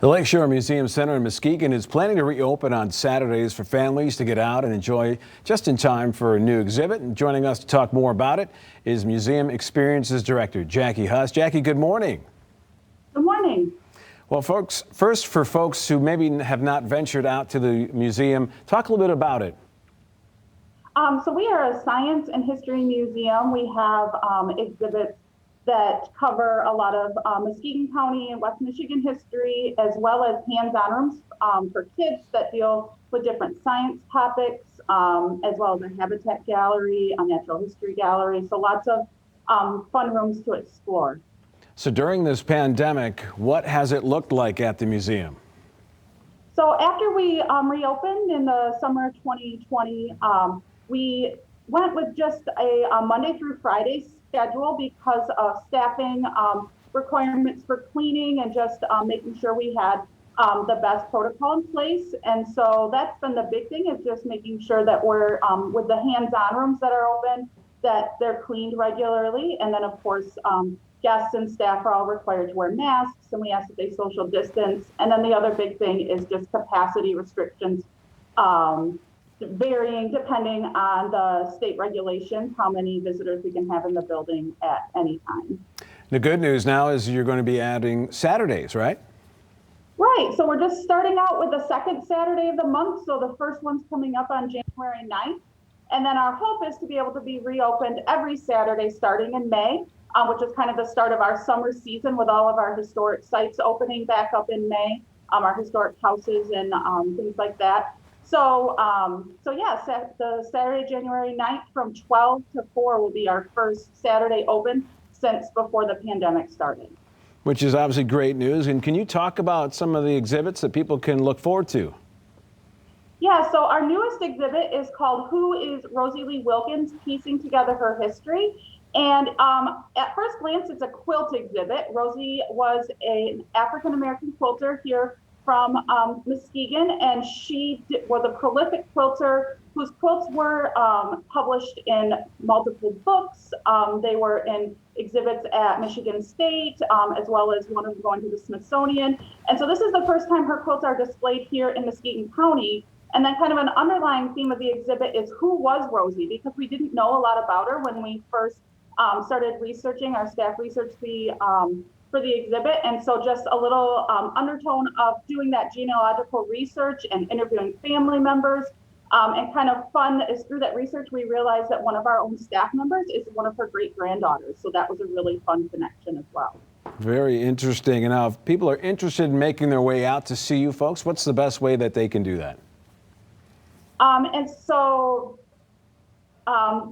The Lakeshore Museum Center in Muskegon is planning to reopen on Saturdays for families to get out and enjoy just in time for a new exhibit. And joining us to talk more about it is Museum Experiences Director Jackie Huss. Jackie, good morning. Good morning. Well, folks, first for folks who maybe have not ventured out to the museum, talk a little bit about it. So we are a science and history museum. We have exhibits that cover a lot of Muskegon County and West Michigan history, as well as hands-on rooms for kids that deal with different science topics, as well as a habitat gallery, a natural history gallery. So lots of fun rooms to explore. So during this pandemic, what has it looked like at the museum? So after we reopened in the summer of 2020, we went with just a Monday through Friday schedule because of staffing requirements for cleaning and just making sure we had the best protocol in place. And so that's been the big thing, is just making sure that we're with the hands-on rooms that are open, that they're cleaned regularly. And then of course, guests and staff are all required to wear masks, and we ask that they social distance. And then the other big thing is just capacity restrictions, varying depending on the state regulations, how many visitors we can have in the building at any time. The good news now is you're going to be adding Saturdays, right? Right, so we're just starting out with the second Saturday of the month. So the first one's coming up on January 9th. And then our hope is to be able to be reopened every Saturday starting in May, which is kind of the start of our summer season, with all of our historic sites opening back up in May, our historic houses and things like that. So, yes, the Saturday, January 9th from 12 to 4 will be our first Saturday open since before the pandemic started. Which is obviously great news. And can you talk about some of the exhibits that people can look forward to? Yeah, so our newest exhibit is called Who is Rosie Lee Wilkins? Piecing Together Her History. And at first glance, it's a quilt exhibit. Rosie was an African-American quilter here from Muskegon, and she was a prolific quilter whose quilts were published in multiple books. They were in exhibits at Michigan State, as well as one of them going to the Smithsonian. And so this is the first time her quilts are displayed here in Muskegon County. And then kind of an underlying theme of the exhibit is who was Rosie, because we didn't know a lot about her when we first started researching. Our staff researched for the exhibit, and so just a little undertone of doing that genealogical research and interviewing family members, and kind of fun is through that research we realized that one of our own staff members is one of her great-granddaughters, so that was a really fun connection as well. Very interesting. And now if people are interested in making their way out to see you folks, what's the best way that they can do that? And so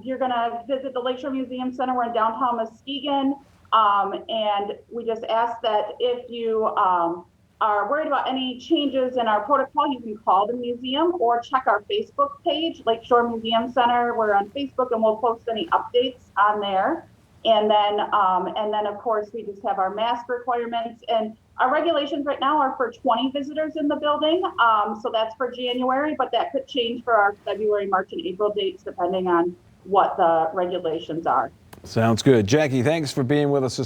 you're going to visit the Lakeshore Museum Center. We're in downtown Muskegon. And we just ask that if you are worried about any changes in our protocol, you can call the museum or check our Facebook page, Lakeshore Museum Center. We're on Facebook, and we'll post any updates on there. And then of course, we just have our mask requirements, and our regulations right now are for 20 visitors in the building. So that's for January, but that could change for our February, March, and April dates, depending on what the regulations are. Sounds good. Jackie, thanks for being with us this